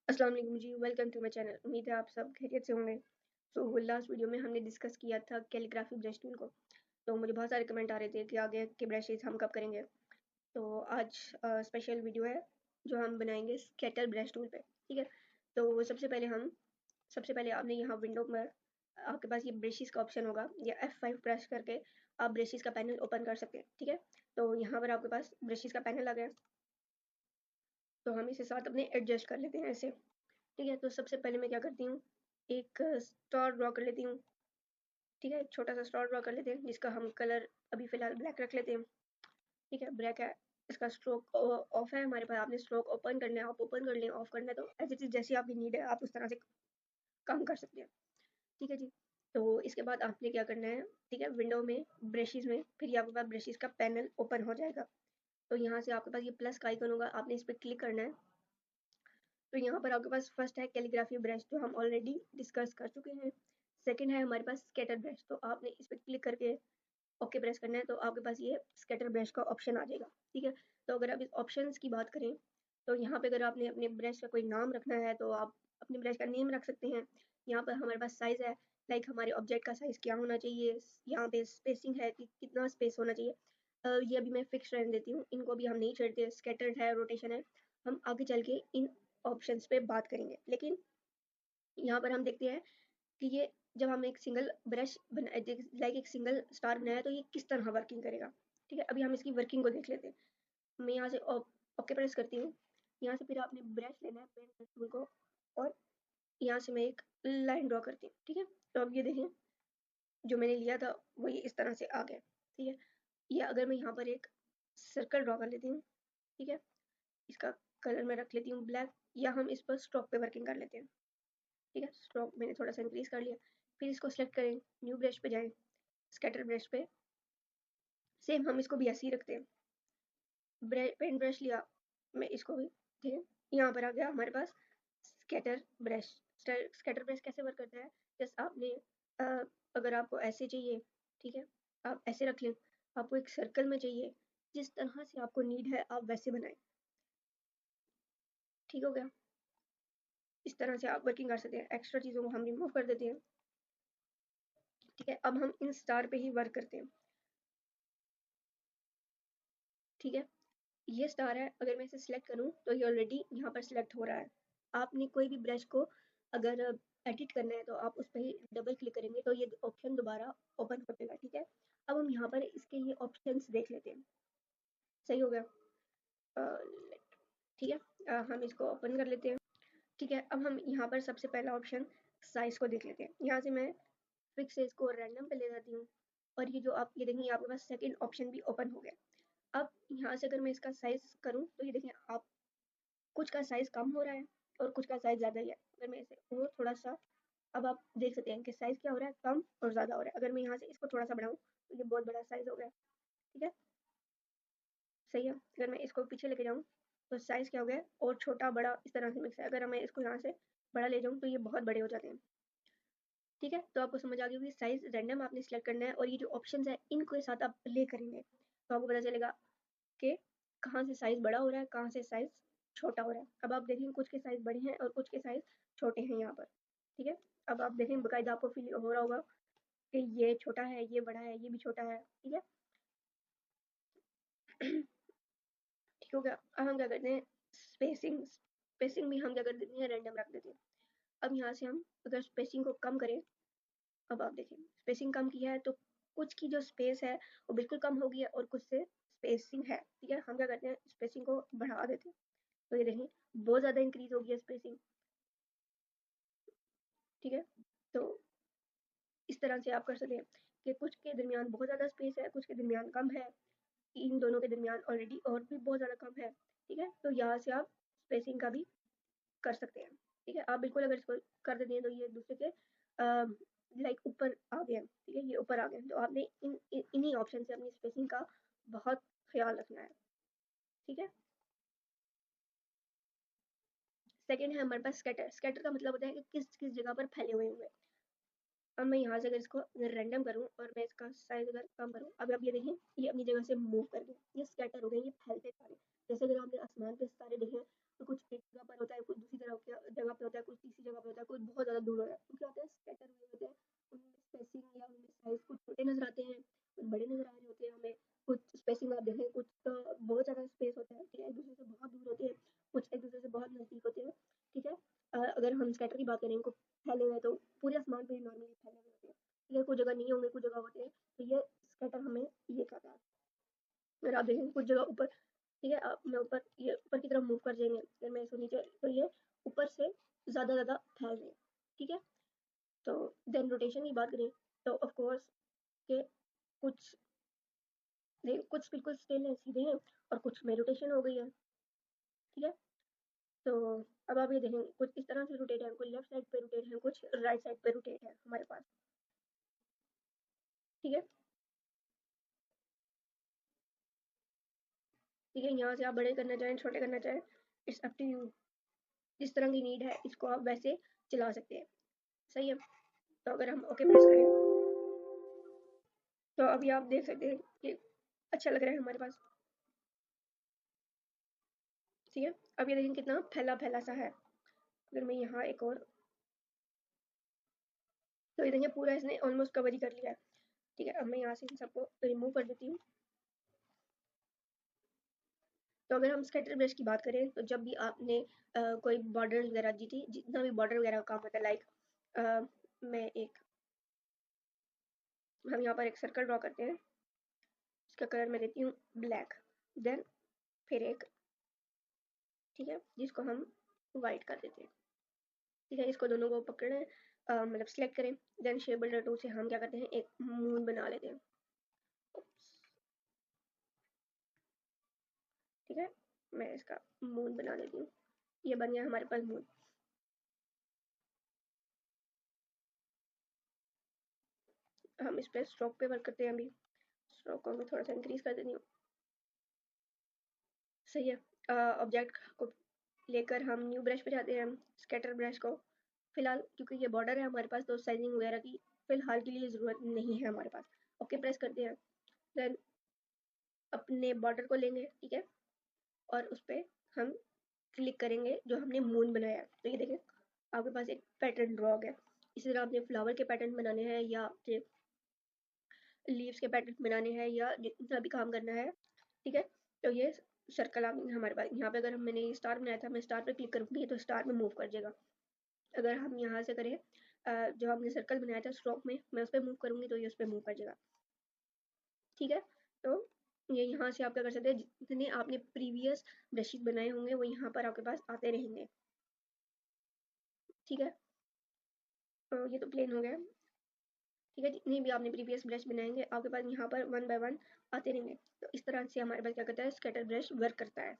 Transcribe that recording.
अस्सलाम वालेकुम जी, welcome to my channel. उम्मीद है आप सब खैरियत से होंगे। लास्ट वीडियो में हमने डिस्कस किया था कैलीग्राफी ब्रश टूल को। तो मुझे बहुत सारे कमेंट आ रहे थे कि आगे के ब्रशेस हम कब करेंगे। तो आज स्पेशल वीडियो है जो हम बनाएंगे स्केटर ब्रश टूल पे। ठीक है, तो सबसे पहले आपने यहाँ विंडो में आपके पास ये ब्रशेस का ऑप्शन होगा, या F5 प्रेस करके आप ब्रशेस का पैनल ओपन कर सकते हैं। ठीक है, तो यहाँ पर आपके पास ब्रशेस का पैनल आ गया, तो हम इसे साथ अपने एडजस्ट कर लेते हैं ऐसे। ठीक है, तो सबसे पहले मैं क्या करती हूँ, एक स्टार ड्रॉ कर लेती हूँ। ठीक है, एक छोटा सा स्टार ड्रॉ कर लेते हैं जिसका हम कलर अभी फिलहाल ब्लैक रख लेते हैं। ठीक है, ब्लैक है, इसका स्ट्रोक ऑफ है हमारे पास। आपने स्ट्रोक ओपन करना है, आप ओपन कर लें। ऑफ करना है तो एज इट इज जैसी आपकी नीड है आप उस तरह से काम कर सकते हैं। ठीक है जी, तो इसके बाद आपने क्या करना है, ठीक है, विंडो में ब्रशेस में फिर आपके पास ब्रशेस का पैनल ओपन हो जाएगा। तो यहाँ से आपके पास ये प्लस का आइकन होगा, आपने इस पर क्लिक करना है। तो यहाँ पर आपके पास फर्स्ट है कैलीग्राफी ब्रश जो हम ऑलरेडी डिस्कस कर चुके हैं। सेकंड है हमारे पास स्केटर ब्रश, तो आपने इस पर क्लिक करके ओके प्रेस करना है, तो आपके पास ये स्केटर ब्रश का ऑप्शन आ जाएगा। ठीक है, तो अगर आप इस ऑप्शंस की बात करें तो यहाँ पे अगर आपने अपने ब्रश का कोई नाम रखना है तो आप अपने ब्रश का नेम रख सकते हैं। यहाँ पर हमारे पास साइज है, लाइक हमारे ऑब्जेक्ट का साइज क्या होना चाहिए, यहाँ पे स्पेसिंग है कि कितना स्पेस होना चाहिए। ये अभी मैं फिक्स रहने देती हूँ, इनको भी हम नहीं छेड़ते। स्कैटर्ड है, रोटेशन है, हम आगे चल के इन ऑप्शंस पे बात करेंगे। लेकिन यहाँ पर हम देखते हैं कि ये जब हम एक सिंगल ब्रश बना, लाइक एक सिंगल स्टार बनाया तो ये किस तरह वर्किंग करेगा। ठीक है, अभी हम इसकी वर्किंग को देख लेते हैं। मैं यहाँ से ओके प्रेस करती हूँ। यहाँ से फिर आपने ब्रश लेना है, पेन टूल को, और यहाँ से मैं एक लाइन ड्रॉ करती हूँ। ठीक है, तो अब ये देखें जो मैंने लिया था वो ये इस तरह से आ गया। ठीक है, ये अगर मैं यहाँ पर एक सर्कल ड्रॉ कर लेती हूँ, ठीक है, इसका कलर मैं रख लेती हूँ ब्लैक, या हम इस पर स्ट्रोक पे वर्किंग कर लेते हैं। ठीक है, स्ट्रोक मैंने थोड़ा सा इंक्रीज कर लिया। फिर इसको सेलेक्ट करें, न्यू ब्रश पे जाएं, स्कैटर ब्रश पे सेम हम इसको भी ऐसे ही रखते हैं। पेंट ब्रश लिया, मैं इसको भी, ठीक है, यहाँ पर आ गया हमारे पास स्कैटर ब्रश। स्कैटर ब्रश कैसे वर्क करता है, जैसे आपने अगर आपको ऐसे चाहिए, ठीक है, आप ऐसे रख लें। आपको एक सर्कल में चाहिए, जिस तरह से आपको नीड है आप वैसे बनाएं। ठीक हो गया, इस तरह से आप वर्किंग कर सकते हैं। एक्स्ट्रा चीज़ों को हम रिमूव कर देते हैं। ठीक है, अब हम इन स्टार पे ही वर्क करते हैं। ठीक है, ये स्टार है, अगर मैं इसे सिलेक्ट करूं तो ये ऑलरेडी यहाँ पर सिलेक्ट हो रहा है। आपने कोई भी ब्रश को अगर एडिट करना है तो आप उस पर ही डबल क्लिक करेंगे तो ये ऑप्शन दोबारा ओपन हो जाएगा। ठीक है, अब हम यहाँ पर इसके ये ऑप्शंस देख लेते हैं। सही हो गया, ठीक है, हम इसको ओपन कर लेते हैं। ठीक है, अब हम यहाँ पर सबसे पहला ऑप्शन साइज को देख लेते हैं। यहाँ से मैं फिक्स से इसको रैंडम पे ले जाती हूँ, और ये जो आप ये देखेंगे आपके पास सेकंड ऑप्शन भी ओपन हो गया। अब यहाँ से अगर मैं इसका साइज करूँ तो ये देखें आप, कुछ का साइज कम हो रहा है और कुछ का साइज ज़्यादा ही है। अगर मैं इसे और थोड़ा सा, अब आप देख सकते हैं कि साइज क्या हो रहा है, कम और ज़्यादा हो रहा है। अगर मैं यहाँ से इसको थोड़ा सा बढ़ाऊँ तो ये बहुत बड़ा साइज हो गया। ठीक है, सही है। अगर मैं इसको पीछे लेके जाऊँ तो साइज क्या हो गया, और छोटा बड़ा इस तरह से मिक्स है। अगर मैं इसको यहाँ से बड़ा ले जाऊँ तो ये बहुत बड़े हो जाते हैं। ठीक है, तो आपको समझ आ गई होगी, साइज रैंडम आपने सिलेक्ट करना है, और ये जो ऑप्शन है इनको साथ आप प्ले करेंगे तो आपको पता चलेगा कि कहाँ से साइज बड़ा हो रहा है, कहाँ से साइज छोटा हो रहा है। अब आप देखेंगे कुछ के साइज बड़े हैं और कुछ के साइज छोटे हैं यहाँ पर। ठीक है, अब आप देखेंगे बाकायदा आपको फील हो रहा होगा कि ये छोटा है, ये बड़ा है, ये भी छोटा है। ठीक है, ठीक हो गया। अब हम क्या करते हैं, स्पेसिंग स्पेसिंग भी हम क्या कर देते हैं, रैंडम रख देते हैं। अब यहाँ से हम अगर स्पेसिंग को कम करें, अब आप देखें स्पेसिंग कम किया है तो कुछ की जो स्पेस है वो बिल्कुल कम हो गई है, और कुछ से स्पेसिंग है। ठीक है, हम क्या करते हैं, स्पेसिंग को बढ़ा देते हैं। तो ये देखें बहुत ज़्यादा इंक्रीज हो गई है स्पेसिंग। ठीक है, तो इस तरह से आप कर सकते हैं कि कुछ के दरमियान बहुत ज़्यादा स्पेस है, कुछ के दरमियान कम है, इन दोनों के दरमियान ऑलरेडी और भी बहुत ज़्यादा कम है। ठीक है, तो यहाँ से आप स्पेसिंग का भी कर सकते हैं। ठीक है, आप बिल्कुल अगर इसको कर देते हैं तो ये दूसरे के लाइक ऊपर आ गए। ठीक है, ये ऊपर आ गए, तो आपने इन्हीं ऑप्शन से अपनी स्पेसिंग का बहुत ख्याल रखना है। ठीक है, सेकेंड है हमारे पास स्कैटर। स्कैटर का मतलब होता है कि किस किस जगह पर फैले हुए होंगे। अब मैं यहाँ से अगर इसको रैंडम करूँ और मैं इसका साइज अगर कम करूँ, अब आप ये देखें ये अपनी जगह से मूव कर गए, ये स्कैटर हो गए, ये फैलते सारे। जैसे अगर आपने आसमान पे सितारे देखे तो कुछ एक जगह पर होता है, कुछ दूसरी तरह होता है, कुछ तीसरी जगह पे होता है, कुछ बहुत ज़्यादा दूर होता है। तो क्या होता है, स्कैटर हुए होते हैं, उनमें स्पेसिंग या उनमें साइज़ कुछ छोटे नज़र आते हैं, कुछ बड़े नज़र आ रहे होते हैं हमें, कुछ स्पेसिंग आप देखें, कुछ का बहुत ज़्यादा स्पेस होता है, ठीक है, एक-दूसरे से बहुत दूर होते हैं, कुछ एक-दूसरे से बहुत नज़दीक होते हैं, ठीक है। अगर हम स्कैटर की बात करें, इनको फैले हुए हैं, तो पूरे आसमान पे नॉर्मली फैले हुए होते हैं, ठीक है, कुछ जगह नहीं होंगे, कुछ जगह होते हैं, तो ये स्कैटर हमें ये कहता है। अगर आप देखें कुछ जगह ऊपर, ठीक है, मैं ऊपर, ये ऊपर की तरफ मूव कर जाएंगे, अगर मैं इसको नीचे, तो ये ऊपर से ज़्यादा फैल रहे हैं, ठीक है। तो देन रोटेशन की बात करें, तो ऑफ कोर्स के कुछ कुछ बिल्कुल स्टिल है, सीधे हैं, और कुछ में रोटेशन हो गई है, ठीक है। तो अब आप ये देखें, कुछ इस तरह से रोटेट है, कुछ लेफ्ट साइड पे रोटेट है, कुछ राइट साइड पे रोटेट है हमारे पास, ठीक है। ठीक है, यहाँ से आप बड़े करना चाहें, छोटे करना चाहें, इट्स अप टू यू, जिस तरह की नीड है इसको आप वैसे चला सकते हैं, सही है। तो अगर हम ओके प्रेस करें, तो अभी आप देख सकते हैं कि अच्छा लग रहा है हमारे पास, ठीक है। अब ये देखें कितना फैला फैला सा है। अगर मैं यहाँ एक और, तो ये देखिए पूरा इसने ऑलमोस्ट कवर ही कर लिया है, ठीक है। अब मैं यहाँ से इन सबको रिमूव कर देती हूँ। तो अगर हम स्कैटर ब्रश की बात करें, तो जब भी आपने कोई बॉर्डर वगैरह जितना भी बॉर्डर वगैरह का काम होता है, लाइक मैं एक, हम यहाँ पर एक सर्कल ड्रॉ करते हैं, इसका कलर मैं देती हूँ ब्लैक, देन फिर एक, ठीक है, जिसको हम वाइट कर देते हैं, ठीक है। इसको दोनों को पकड़े, मतलब सेलेक्ट करें, देन शेप बिल्डर टूल से हम क्या करते हैं, एक मून बना लेते हैं, ठीक है। मैं इसका मून बना लेती हूँ, ये बन गया हमारे पास मून। हम इस पर स्ट्रोक पे वर्क करते हैं, अभी स्ट्रोक को मैं थोड़ा सा इंक्रीज कर देती हूँ, सही है। ऑब्जेक्ट को लेकर हम न्यू ब्रश पे जाते हैं, स्कैटर ब्रश को, फिलहाल क्योंकि ये बॉर्डर है हमारे पास, तो साइजिंग वगैरह की फिलहाल के लिए ज़रूरत नहीं है हमारे पास। ओके प्रेस करते हैं, देन अपने बॉर्डर को लेंगे, ठीक है, और उस पर हम क्लिक करेंगे जो हमने मून बनाया है। तो ये देखें आपके पास एक पैटर्न ड्रॉ हो गया। इसी तरह आपने फ्लावर के पैटर्न बनाने हैं, या आपने लीव्स के पैटर्न बनाने हैं, या जितना भी काम करना है, ठीक है। तो ये सर्कल आप हमारे पास यहाँ पे, अगर मैंने स्टार बनाया था, मैं स्टार पे क्लिक करूँगी तो स्टार में मूव कर जाएगा। अगर हम यहाँ से करें, जो हमने सर्कल बनाया था स्ट्रोक में, मैं उस पर मूव करूँगी तो ये उस पर मूव कर जाएगा, ठीक है। तो ये यहाँ से आप क्या कर सकते हैं, जितने आपने प्रीवियस ब्रशेस बनाए होंगे वो यहाँ पर आपके पास आते रहेंगे, ठीक है। तो ये तो प्लेन हो गया, ठीक है। जितने भी आपने प्रीवियस ब्रश बनाएंगे आपके पास यहाँ पर वन बाय वन आते रहेंगे। तो इस तरह से हमारे पास क्या करता है, स्कैटर ब्रश वर्क करता है।